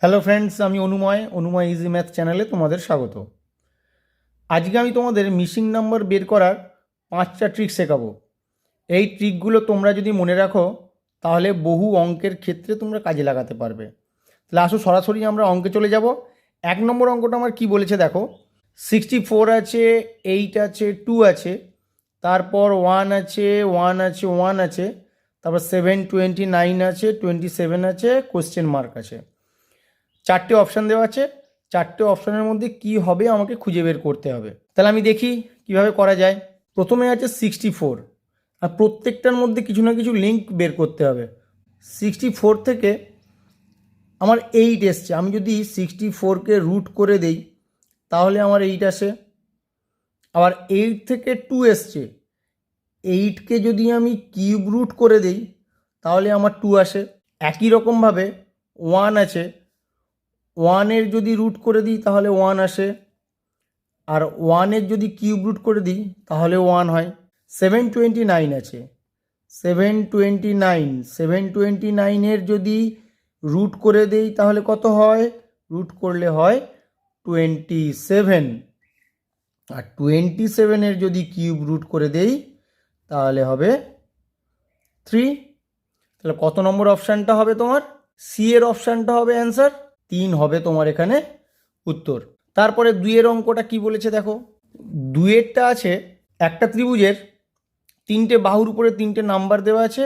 Hello friends, আমি অনুময় easy math চ্যানেলে তোমাদের স্বাগত। আজকে আমি তোমাদের মিসিং নাম্বার বের করার 5টা ট্রিক শেখাবো। এই ট্রিকগুলো তোমরা যদি মনে রাখো তাহলে বহু অঙ্কের ক্ষেত্রে তোমরা কাজে লাগাতে পারবে। তাহলে আসো সরাসরি আমরা অঙ্কে চলে যাব। 1 নম্বর অঙ্কটা আমার কি বলেছে দেখো। 64 আছে, 8 আছে, 2 আছে, তারপর 1 আছে, 1 আছে, 1 আছে, তারপর 7, 29 আছে, 27 আছে, কোশ্চেন মার্ক আছে। 4টে অপশান দেওয়া আছে। 4টে অপশানের মধ্যে কি হবে আমাকে খুঁজে বের করতে হবে। তাহলে আমি দেখি কিভাবে করা যায়। প্রথমে আছে 64, আর প্রত্যেকটার মধ্যে কিছু না কিছু লিঙ্ক বের করতে হবে। 64 থেকে আমার 8 এসছে, আমি যদি 64কে রুট করে দেই তাহলে আমার 8 আসে। আবার 8 থেকে 2 এসছে, 8কে যদি আমি কিউব রুট করে দেই তাহলে আমার 2 আসে। একই রকমভাবে 1 আছে, 1-এর যদি রুট করে দিই তাহলে 1 আসে, আর 1-এর যদি কিউব রুট করে দিই তাহলে 1 হয়। 729 আছে, 729-এর যদি রুট করে দেই তাহলে কত হয়? রুট করলে হয় 27, আর 27-এর যদি কিউব রুট করে দেই তাহলে হবে 3। তাহলে কত নম্বর অপশানটা হবে তোমার? সি এর অপশানটা হবে অ্যান্সার। 3 হবে তোমার এখানে উত্তর। তারপরে 2-এর অঙ্কটা কি বলেছে দেখো। 2-এরটা আছে একটা ত্রিভুজের 3টে বাহুর উপরে 3টে নাম্বার দেওয়া আছে,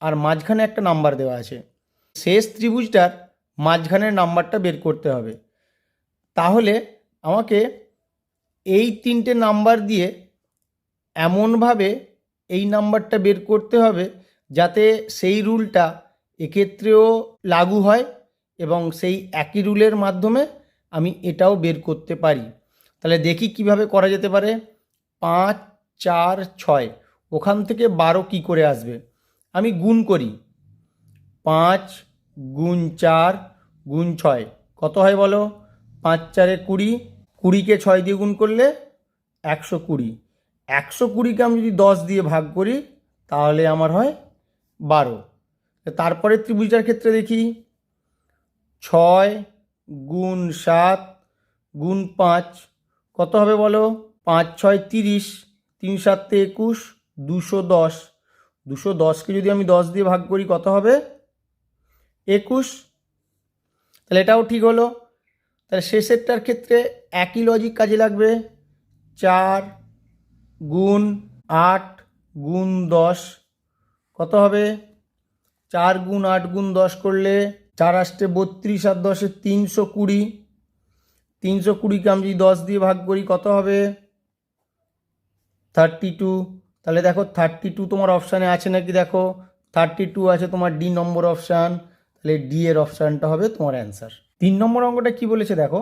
আর মাঝখানে একটা নাম্বার দেওয়া আছে। শেষ ত্রিভুজটার মাঝখানের নাম্বারটা বের করতে হবে। তাহলে আমাকে এই 3টে নাম্বার দিয়ে এমনভাবে এই নাম্বারটা বের করতে হবে যাতে সেই রুলটা এক্ষেত্রেও লাগু হয় এবং সেই একই রুলের মাধ্যমে আমি এটাও বের করতে পারি। তাহলে দেখি কিভাবে করা যেতে পারে। 5, 4, 6, ওখান থেকে 12 কী করে আসবে? আমি গুণ করি। 5 গুণ 4 গুণ 6 কত হয় বলো? 5 4-এ 20, 20কে 6 দিয়ে গুণ করলে 120, 120কে আমি যদি 10 দিয়ে ভাগ করি তাহলে আমার হয় 12। তারপরে ত্রিভুজটার ক্ষেত্রে দেখি। 6 গুণ 7 গুণ 5 কত হবে বলো? 5 6 30, 3 7 21, 210, 210কে যদি আমি 10 দিয়ে ভাগ করি কত হবে? 21। তাহলে এটাও ঠিক হলো। তাহলে শেষেরটার ক্ষেত্রে একই লজিক কাজে লাগবে। 4 গুণ 8 গুণ 10 কত হবে? 4 গুণ 8 গুণ 10 করলে 4 আসতে 32, আর 10-এ 320, 320কে আমি যদি 10 দিয়ে ভাগ করি কত হবে? 32। তাহলে দেখো 32 তোমার অপশানে আছে নাকি দেখো। 32 আছে তোমার ডি নম্বর অপশান। তাহলে ডি এর অপশানটা হবে তোমার অ্যান্সার। 3 নম্বর অঙ্কটা কি বলেছে দেখো।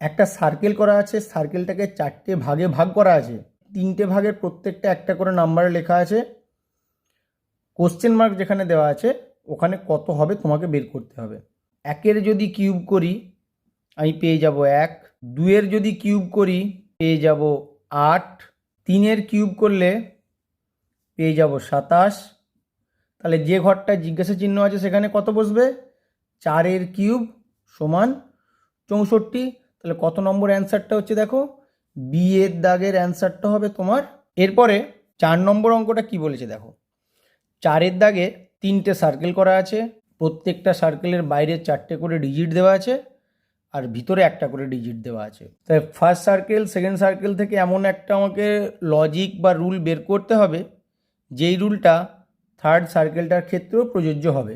একটা সার্কেল করা আছে, সার্কেলটাকে 4টে ভাগে ভাগ করা আছে। 3টে ভাগের প্রত্যেকটা একটা করে নাম্বারে লেখা আছে। কোশ্চেন মার্ক যেখানে দেওয়া আছে ওখানে কত হবে তোমাকে বের করতে হবে। 1-এর যদি কিউব করি আমি পেয়ে যাব 1, 2-এর যদি কিউব করি পেয়ে যাব 8, 3-এর কিউব করলে পেয়ে যাব 27। তাহলে যে ঘরটা জিজ্ঞাসা চিহ্ন আছে সেখানে কত বসবে? 4-এর কিউব সমান 64। তাহলে কত নম্বর অ্যান্সারটা হচ্ছে দেখো, বি এর দাগের অ্যান্সারটা হবে তোমার। এরপরে 4 নম্বর অঙ্কটা কি বলেছে দেখো। 4-এর দাগে 3টে সার্কেল করা আছে, প্রত্যেকটা সার্কেলের বাইরে 4টে করে ডিজিট দেওয়া আছে, আর ভিতরে একটা করে ডিজিট দেওয়া আছে। তাই ফার্স্ট সার্কেল সেকেন্ড সার্কেল থেকে এমন একটা আমাকে লজিক বা রুল বের করতে হবে যেই রুলটা থার্ড সার্কেলটার ক্ষেত্রেও প্রযোজ্য হবে।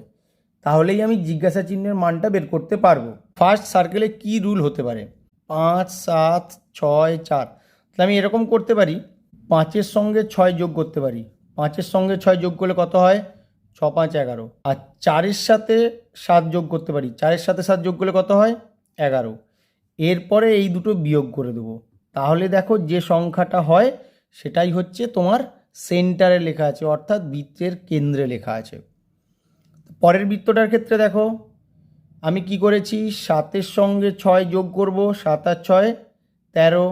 তাহলেই আমি জিজ্ঞাসা চিহ্নের মানটা বের করতে পারবো। ফার্স্ট সার্কেলে কি রুল হতে পারে? 5 7 6 4। তাহলে আমি এরকম করতে পারি, 5-এর সঙ্গে 6 যোগ করতে পারি। 5-এর সঙ্গে 6 যোগ করলে কত হয়? 6 5 11। আর 4-এর সাথে 7 যোগ করতে পারি। 4-এর সাথে 7 যোগ করলে কত হয়? 11। এরপরে এই দুটো বিয়োগ করে দেবো। তাহলে দেখো যে সংখ্যাটা হয় সেটাই হচ্ছে তোমার সেন্টারে লেখা আছে, অর্থাৎ বৃত্তের কেন্দ্রে লেখা আছে। পরের বৃত্তটার ক্ষেত্রে দেখো আমি কি করেছি, 7-এর সঙ্গে 6 যোগ করব, 7 আর 6 13।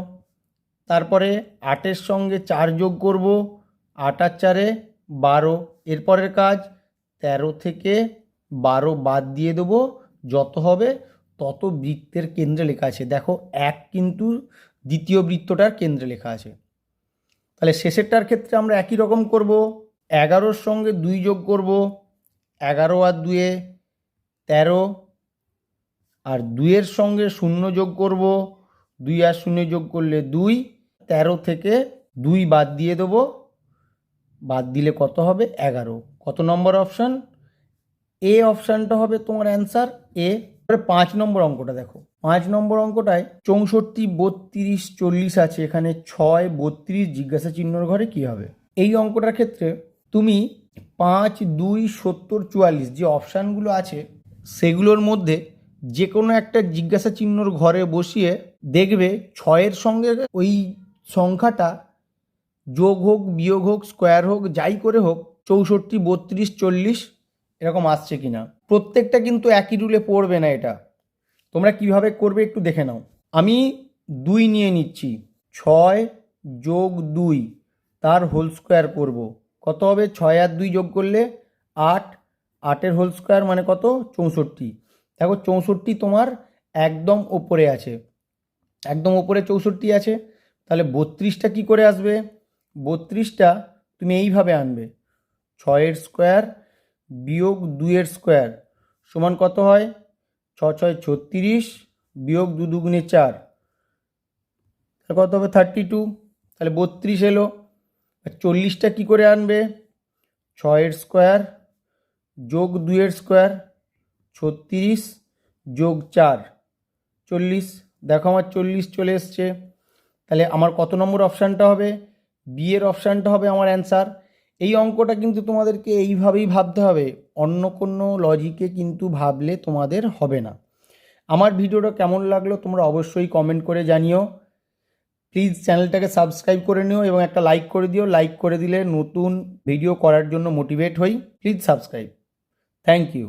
তারপরে 8-এর সঙ্গে 4 যোগ করব, 8 আর 4 12। এরপরের কাজ 13 থেকে 12 বাদ দিয়ে দেবো, যত হবে তত বৃত্তের কেন্দ্রে লেখা আছে। দেখো 1 কিন্তু দ্বিতীয় বৃত্তটার কেন্দ্রে লেখা আছে। তাহলে শেষেরটার ক্ষেত্রে আমরা একই রকম করব। 11-র সঙ্গে 2 যোগ করব, 11 আর 2 13, আর 2-এর সঙ্গে 0 যোগ করব, 2 আর 0 যোগ করলে 2, 13 থেকে 2 বাদ দিয়ে দেবো, বাদ দিলে কত হবে 11। কত নম্বর অপশান? এ অপশানটা হবে তোমার অ্যান্সার এ। 5 নম্বর অঙ্কটা দেখো। 5 নম্বর অঙ্কটায় 64, 32, 40 আছে, এখানে 6, 32 জিজ্ঞাসা চিহ্নর ঘরে কি হবে? এই অঙ্কটার ক্ষেত্রে তুমি 5, 2, 70, 44 যে অপশানগুলো আছে সেগুলোর মধ্যে যে কোনো একটা জিজ্ঞাসা চিহ্নর ঘরে বসিয়ে দেখবে 6-এর সঙ্গে ওই সংখ্যাটা যোগ হোক, বিয়োগ হোক, স্কোয়ার হোক, যাই করে হোক 64, 32, 40 এরকম আসছে কিনা। প্রত্যেকটা কিন্তু একই রুলে পড়বে না। এটা তোমরা কিভাবে করবে একটু দেখে নাও। আমি 2 নিয়ে নিচ্ছি, 6 যোগ 2 তার হোল স্কোয়ার করব, কত হবে? 6 আর 2 যোগ করলে 8, 8-এর হোল স্কোয়ার মানে কত? 64। দেখো 64 তোমার একদম ওপরে আছে, একদম ওপরে 64 আছে। তাহলে 32টা কী করে আসবে? 32টা তুমি এইভাবে আনবে, 6-এর স্কোয়ার বিয়োগ 2-এর স্কোয়ার সমান কত হয়? 6 6 36 বিয়োগ 2 2 4, তাহলে কত হবে? 32। তাহলে 32 এলো। আর 40টা কী করে আনবে? 6-এর স্কোয়ার যোগ 2-এর স্কোয়ার, 36 যোগ 4, 40। দেখো আমার 40 চলে এসছে। তাহলে আমার কত নম্বর অপশানটা হবে? বি এর অপশানটা হবে আমার অ্যান্সার। এই অঙ্কটা কিন্তু তোমাদেরকে এইভাবেই ভাবতে হবে, অন্য কোনো লজিকে কিন্তু ভাবলে তোমাদের হবে না। আমার ভিডিওটা কেমন লাগলো তোমরা অবশ্যই কমেন্ট করে জানিও। প্লিজ চ্যানেলটাকে সাবস্ক্রাইব করে নিও এবং একটা লাইক করে দিও। লাইক করে দিলে নতুন ভিডিও করার জন্য মোটিভেট হই। Please subscribe. Thank you.